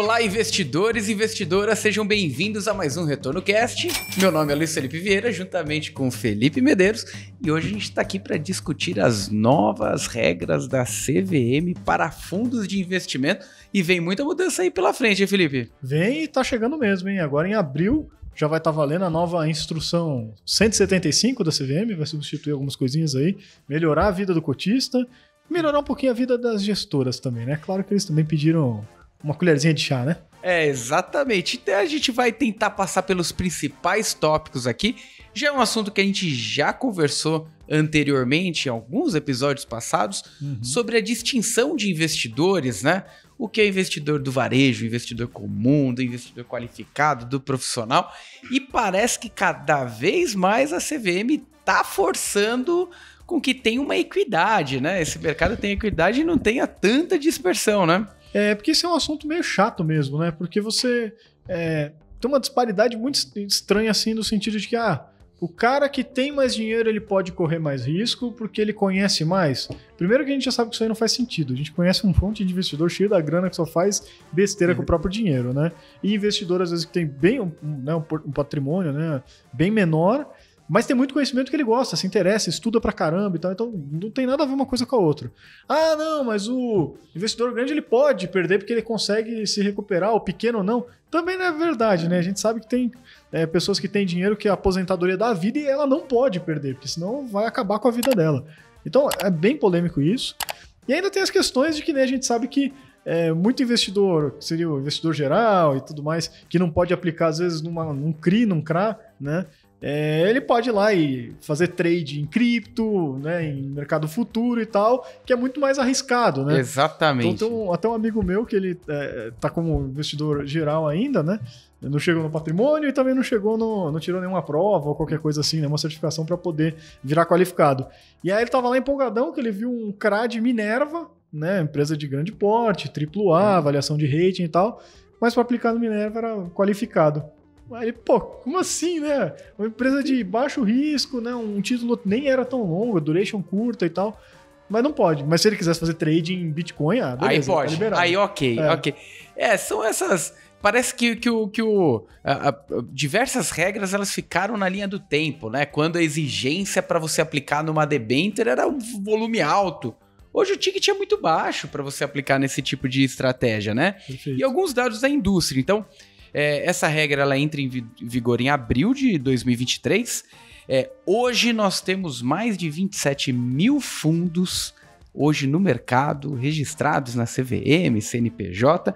Olá, investidores e investidoras, sejam bem-vindos a mais um Retorno Cast. Meu nome é Luiz Felipe Vieira, juntamente com Felipe Medeiros, e hoje a gente está aqui para discutir as novas regras da CVM para fundos de investimento. E vem muita mudança aí pela frente, hein, Felipe? Vem e tá chegando mesmo, hein? Agora em abril já vai estar valendo a nova instrução 175 da CVM, vai substituir algumas coisinhas aí, melhorar a vida do cotista, melhorar um pouquinho a vida das gestoras também, né? Claro que eles também pediram uma colherzinha de chá, né? É, exatamente. Então a gente vai tentar passar pelos principais tópicos aqui. Já é um assunto que a gente já conversou anteriormente, em alguns episódios passados, sobre a distinção de investidores, né? O que é investidor do varejo, investidor comum, do investidor qualificado, do profissional. E parece que cada vez mais a CVM está forçando com que tenha uma equidade, né? Esse mercado tenha equidade e não tenha tanta dispersão, né? É, porque esse é um assunto meio chato mesmo, né? Porque você tem uma disparidade muito estranha assim no sentido de que, o cara que tem mais dinheiro, ele pode correr mais risco porque ele conhece mais. Primeiro que a gente já sabe que isso aí não faz sentido. A gente conhece um monte de investidor cheio da grana que só faz besteira com o próprio dinheiro, né? E investidor, às vezes, que tem bem um patrimônio, né, bem menor, mas tem muito conhecimento que ele gosta, se interessa, estuda pra caramba e tal, então não tem nada a ver uma coisa com a outra. Não, mas o investidor grande ele pode perder porque ele consegue se recuperar, o pequeno não. Também não é verdade, né? A gente sabe que tem pessoas que têm dinheiro que é a aposentadoria da vida e ela não pode perder, porque senão vai acabar com a vida dela. Então é bem polêmico isso. E ainda tem as questões de que a gente sabe que muito investidor, que seria o investidor geral e tudo mais, que não pode aplicar às vezes num CRI, num CRA, né? Ele pode ir lá e fazer trade em cripto, né, em mercado futuro e tal, que é muito mais arriscado, né? Exatamente. Então tem até um amigo meu que ele tá como investidor geral ainda, né? Não chegou no patrimônio e também não tirou nenhuma prova ou qualquer coisa assim, né? Uma certificação para poder virar qualificado. E aí ele tava lá empolgadão que ele viu um CRA de Minerva, né? Empresa de grande porte, AAA, avaliação de rating e tal, mas para aplicar no Minerva era qualificado. Aí ele, como assim, né? Uma empresa de baixo risco, né? Um título nem era tão longo, duration curta e tal. Mas não pode. Mas se ele quisesse fazer trade em Bitcoin, beleza, aí pode. Tá liberado. Aí ok. São essas... Parece que diversas regras elas ficaram na linha do tempo, né? Quando a exigência para você aplicar numa debênture era um volume alto. Hoje o ticket é muito baixo para você aplicar nesse tipo de estratégia, né? Perfeito. E alguns dados da indústria. Então, essa regra ela entra em vigor em abril de 2023. Hoje nós temos mais de 27 mil fundos hoje no mercado, registrados na CVM, CNPJ,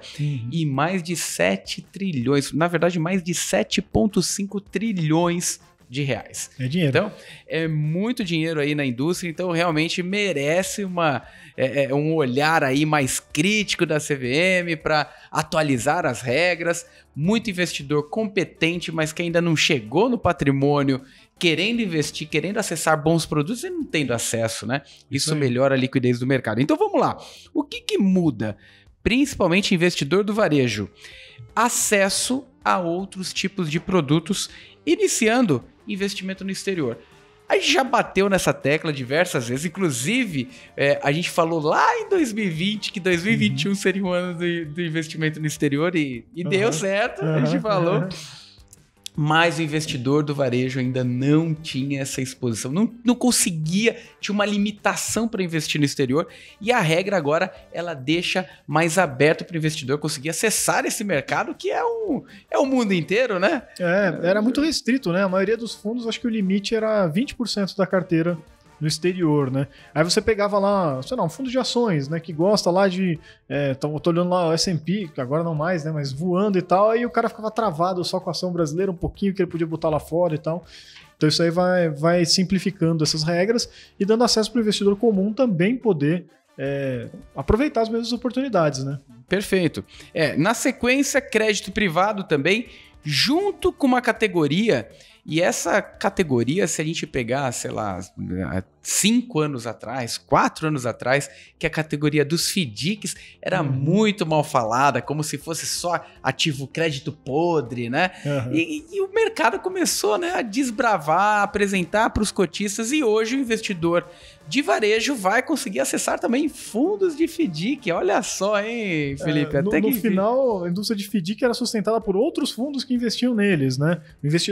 e mais de 7 trilhões, na verdade mais de 7,5 trilhões de reais. É dinheiro. Então, é muito dinheiro aí na indústria, então realmente merece um olhar aí mais crítico da CVM para atualizar as regras. Muito investidor competente, mas que ainda não chegou no patrimônio, querendo investir, querendo acessar bons produtos e não tendo acesso, né? Isso melhora a liquidez do mercado. Então vamos lá. O que muda? Principalmente investidor do varejo. Acesso a outros tipos de produtos, iniciando investimento no exterior. A gente já bateu nessa tecla diversas vezes, inclusive a gente falou lá em 2020 que 2021 seria um ano do investimento no exterior e deu certo, a gente falou. Mas o investidor do varejo ainda não tinha essa exposição, não conseguia, tinha uma limitação para investir no exterior e a regra agora ela deixa mais aberto para o investidor conseguir acessar esse mercado que é o mundo inteiro, né? Era muito restrito, né? A maioria dos fundos, acho que o limite era 20% da carteira no exterior, né? Aí você pegava lá, sei lá, um fundo de ações, né? Que gosta lá de... tô olhando lá o S&P, que agora não mais, né? Mas voando e tal, aí o cara ficava travado só com a ação brasileira, um pouquinho que ele podia botar lá fora e tal. Então isso aí vai simplificando essas regras e dando acesso para o investidor comum também poder aproveitar as mesmas oportunidades, né? Perfeito. Na sequência, crédito privado também, junto com uma categoria. E essa categoria, se a gente pegar, sei lá, 5 anos atrás, 4 anos atrás, que a categoria dos FDICs era muito mal falada, como se fosse só ativo crédito podre, né? E o mercado começou, né, a desbravar, a apresentar para os cotistas, e hoje o investidor de varejo vai conseguir acessar também fundos de FDIC. Olha só, hein, Felipe? No final, a indústria de FDIC era sustentada por outros fundos que investiam neles, né?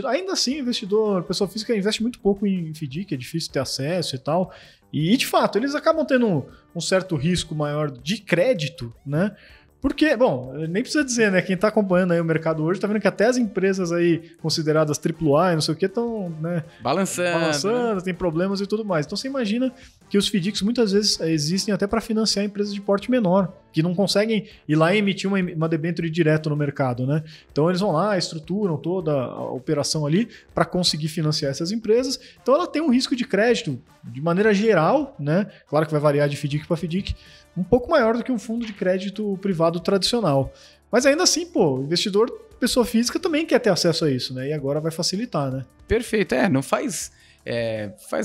Ainda assim, o investidor, a pessoa física, investe muito pouco em FDIC, é difícil ter acesso e tal. E, de fato, eles acabam tendo um certo risco maior de crédito, né? Porque, bom, nem precisa dizer, né? Quem está acompanhando aí o mercado hoje está vendo que até as empresas aí consideradas AAA e não sei o que estão, né, balançando, tem problemas e tudo mais. Então você imagina que os FDICs muitas vezes existem até para financiar empresas de porte menor, que não conseguem ir lá e emitir uma debênture direto no mercado, né? Então eles vão lá, estruturam toda a operação ali para conseguir financiar essas empresas. Então ela tem um risco de crédito de maneira geral, né? Claro que vai variar de FDIC para FDIC, um pouco maior do que um fundo de crédito privado tradicional. Mas ainda assim, pô, o investidor, pessoa física, também quer ter acesso a isso, né? E agora vai facilitar, né? Perfeito. Não faz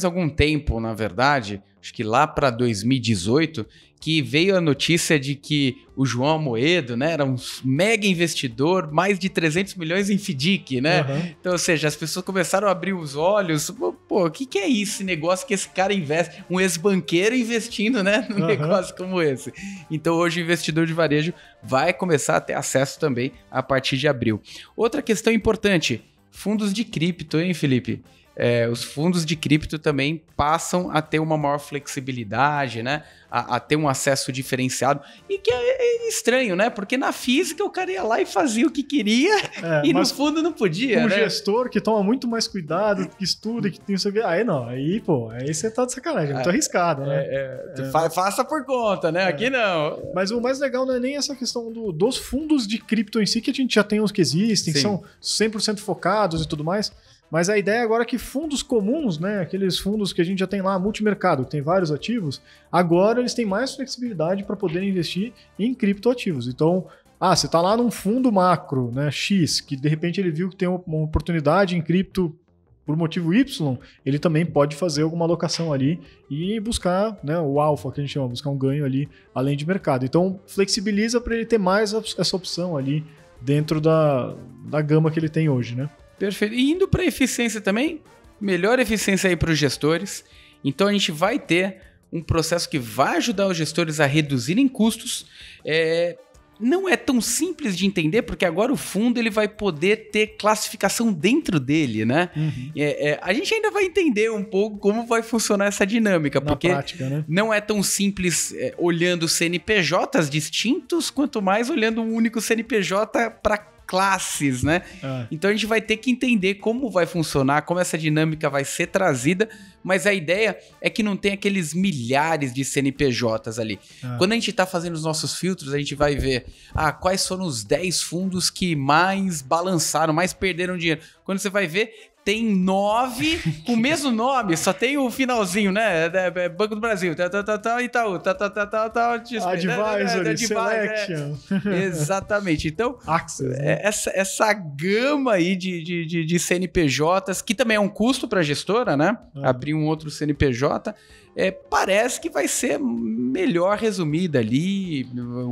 algum tempo, na verdade, acho que lá para 2018, que veio a notícia de que o João Amoedo, né, era um mega investidor, mais de 300 milhões em FDIC, né? Uhum. Então, ou seja, as pessoas começaram a abrir os olhos. Pô, o que é esse negócio que esse cara investe? Um ex-banqueiro investindo, né, num negócio como esse. Então, hoje o investidor de varejo vai começar a ter acesso também a partir de abril. Outra questão importante, fundos de cripto, hein, Felipe? Os fundos de cripto também passam a ter uma maior flexibilidade, né? A ter um acesso diferenciado. E que é estranho, né? Porque na física o cara ia lá e fazia o que queria e no fundo não podia, né? Gestor que toma muito mais cuidado, que estuda, que tem isso aqui. Aí não, aí você tá de sacanagem, é muito arriscado, né? Faça por conta, né? Aqui não. Mas o mais legal não é nem essa questão dos fundos de cripto em si, que a gente já tem os que existem, que são 100% focados e tudo mais. Mas a ideia agora é que fundos comuns, né, aqueles fundos que a gente já tem lá, multimercado, que tem vários ativos, agora eles têm mais flexibilidade para poder investir em criptoativos. Então, você está lá num fundo macro, né, X, que de repente ele viu que tem uma oportunidade em cripto por motivo Y, ele também pode fazer alguma alocação ali e buscar, né, o alfa, que a gente chama, buscar um ganho ali além de mercado. Então, flexibiliza para ele ter mais essa opção ali dentro da gama que ele tem hoje, né? Perfeito. E indo para eficiência também, melhor eficiência aí para os gestores. Então a gente vai ter um processo que vai ajudar os gestores a reduzirem custos. Não é tão simples de entender, porque agora o fundo ele vai poder ter classificação dentro dele, né? Uhum. A gente ainda vai entender um pouco como vai funcionar essa dinâmica, porque prática, né? Não é tão simples olhando CNPJs distintos, quanto mais olhando um único CNPJ para classes, né? Então a gente vai ter que entender como vai funcionar, como essa dinâmica vai ser trazida, mas a ideia é que não tem aqueles milhares de CNPJs ali. Quando a gente está fazendo os nossos filtros, a gente vai ver quais foram os 10 fundos que mais balançaram, mais perderam dinheiro. Quando você vai ver, tem 9 com o mesmo nome, só tem o finalzinho, né? Banco do Brasil, Itaú, Advisory, Selection. Exatamente. Então, Access, né? essa gama aí de CNPJs, que também é um custo para a gestora, né? Abrir um outro CNPJ, parece que vai ser melhor resumida ali,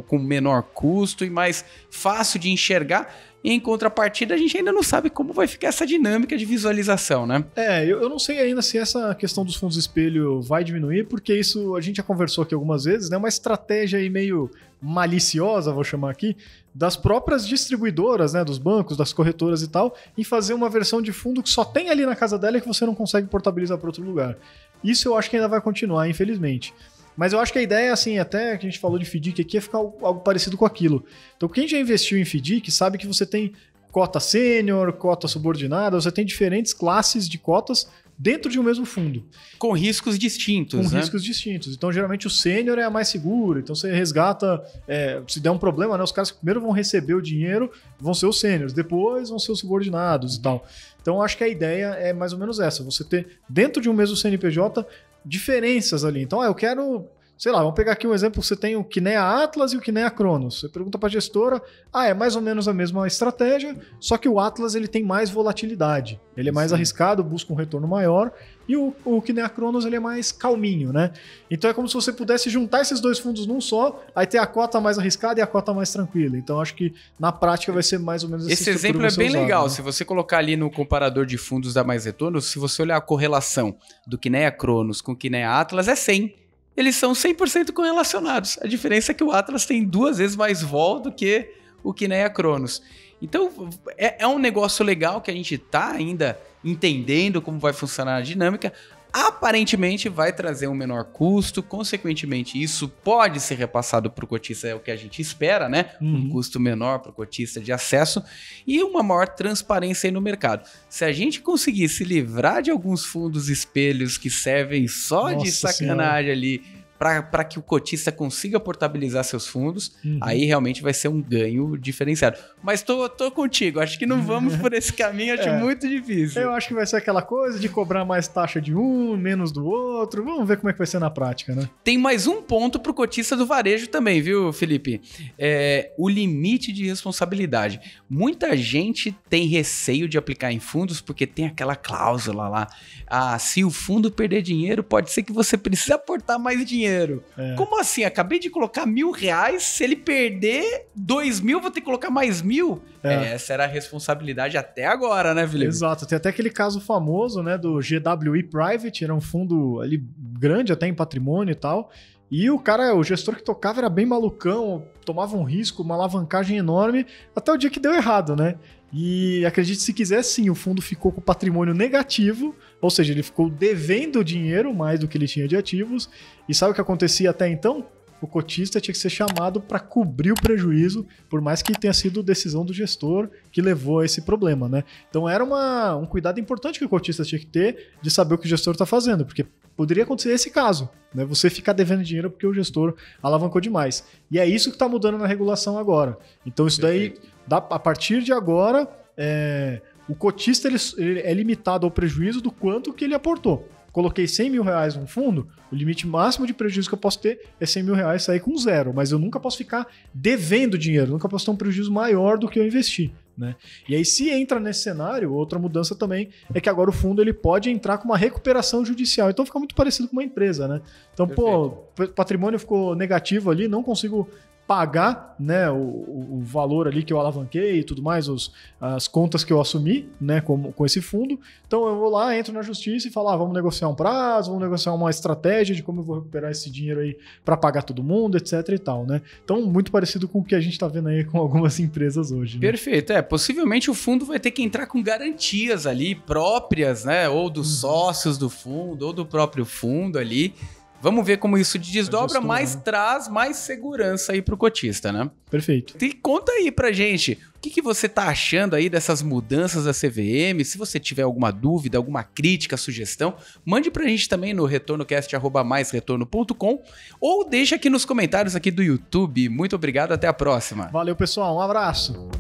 com menor custo e mais fácil de enxergar. Em contrapartida, a gente ainda não sabe como vai ficar essa dinâmica de visualização, né? Eu não sei ainda se essa questão dos fundos espelho vai diminuir, porque isso a gente já conversou aqui algumas vezes, né? Uma estratégia aí meio maliciosa, vou chamar aqui, das próprias distribuidoras, né? Dos bancos, das corretoras e tal, em fazer uma versão de fundo que só tem ali na casa dela e que você não consegue portabilizar para outro lugar. Isso eu acho que ainda vai continuar, infelizmente. Mas eu acho que a ideia, assim, até que a gente falou de FDIC aqui, é ficar algo parecido com aquilo. Então, quem já investiu em FDIC sabe que você tem cota sênior, cota subordinada, você tem diferentes classes de cotas dentro de um mesmo fundo. Com riscos distintos, Com riscos distintos. Então, geralmente, o sênior é a mais segura. Então, você resgata... se der um problema, né? Os caras que primeiro vão receber o dinheiro vão ser os sêniors, depois vão ser os subordinados e tal. Então, acho que a ideia é mais ou menos essa. Você ter, dentro de um mesmo CNPJ, diferenças ali. Então, eu quero sei lá, vamos pegar aqui um exemplo, você tem o Kinea Atlas e o Kinea Cronos. Você pergunta para a gestora, é mais ou menos a mesma estratégia, só que o Atlas ele tem mais volatilidade. Ele é mais arriscado, busca um retorno maior, e o Kinea Cronos ele é mais calminho, né? Então é como se você pudesse juntar esses dois fundos num só, aí ter a cota mais arriscada e a cota mais tranquila. Então acho que na prática vai ser mais ou menos esse exemplo é bem legal. Né? Se você colocar ali no comparador de fundos da Mais Retorno, se você olhar a correlação do Kinea Cronos com o Kinea Atlas, é 100. Eles são 100% correlacionados. A diferença é que o Atlas tem 2 vezes mais vol do que o Kinea Cronos. Então, é um negócio legal que a gente está ainda entendendo como vai funcionar a dinâmica. Aparentemente vai trazer um menor custo, consequentemente isso pode ser repassado para o cotista, é o que a gente espera, né? Um custo menor para o cotista de acesso e uma maior transparência aí no mercado. Se a gente conseguir se livrar de alguns fundos espelhos que servem só de sacanagem ali, para que o cotista consiga portabilizar seus fundos, aí realmente vai ser um ganho diferenciado. Mas tô contigo, acho que não vamos por esse caminho, acho muito difícil. Eu acho que vai ser aquela coisa de cobrar mais taxa de um, menos do outro, vamos ver como é que vai ser na prática, né? Tem mais um ponto pro cotista do varejo também, viu, Felipe? O limite de responsabilidade. Muita gente tem receio de aplicar em fundos porque tem aquela cláusula lá, se o fundo perder dinheiro, pode ser que você precise aportar mais dinheiro. Como assim? Acabei de colocar R$1.000, se ele perder 2.000, vou ter que colocar mais 1.000? Essa era a responsabilidade até agora, né, Felipe? Exato. Tem até aquele caso famoso, né, do GWI Private, era um fundo ali grande até em patrimônio e tal, e o gestor que tocava era bem malucão, tomava um risco, uma alavancagem enorme, até o dia que deu errado, né? E acredite se quiser, sim, o fundo ficou com patrimônio negativo, ou seja, ele ficou devendo dinheiro mais do que ele tinha de ativos. E sabe o que acontecia até então? O cotista tinha que ser chamado para cobrir o prejuízo, por mais que tenha sido decisão do gestor que levou a esse problema, né? Então era um cuidado importante que o cotista tinha que ter de saber o que o gestor está fazendo, porque poderia acontecer esse caso, né? Você ficar devendo dinheiro porque o gestor alavancou demais. E é isso que está mudando na regulação agora. Então isso daí, a partir de agora, o cotista ele é limitado ao prejuízo do quanto que ele aportou. Coloquei R$100.000 num fundo, o limite máximo de prejuízo que eu posso ter é R$100.000 sair com zero, mas eu nunca posso ficar devendo dinheiro, nunca posso ter um prejuízo maior do que eu investi, né? E aí, se entra nesse cenário, outra mudança também é que agora o fundo ele pode entrar com uma recuperação judicial, então fica muito parecido com uma empresa, né? Então, o patrimônio ficou negativo ali, não consigo pagar, né, o valor ali que eu alavanquei e tudo mais, as contas que eu assumi, né, com esse fundo. Então eu vou lá, entro na justiça e falo, vamos negociar um prazo, vamos negociar uma estratégia de como eu vou recuperar esse dinheiro aí para pagar todo mundo, etc e tal, né? Então muito parecido com o que a gente está vendo aí com algumas empresas hoje. Né? Perfeito, possivelmente o fundo vai ter que entrar com garantias ali próprias, né, ou dos sócios do fundo, ou do próprio fundo ali. Vamos ver como isso desdobra, mas traz mais segurança aí pro cotista, né? Perfeito. E conta aí pra gente, o que você tá achando aí dessas mudanças da CVM? Se você tiver alguma dúvida, alguma crítica, sugestão, mande pra gente também no retornocast@maisretorno.com ou deixa aqui nos comentários aqui do YouTube. Muito obrigado, até a próxima. Valeu, pessoal, um abraço.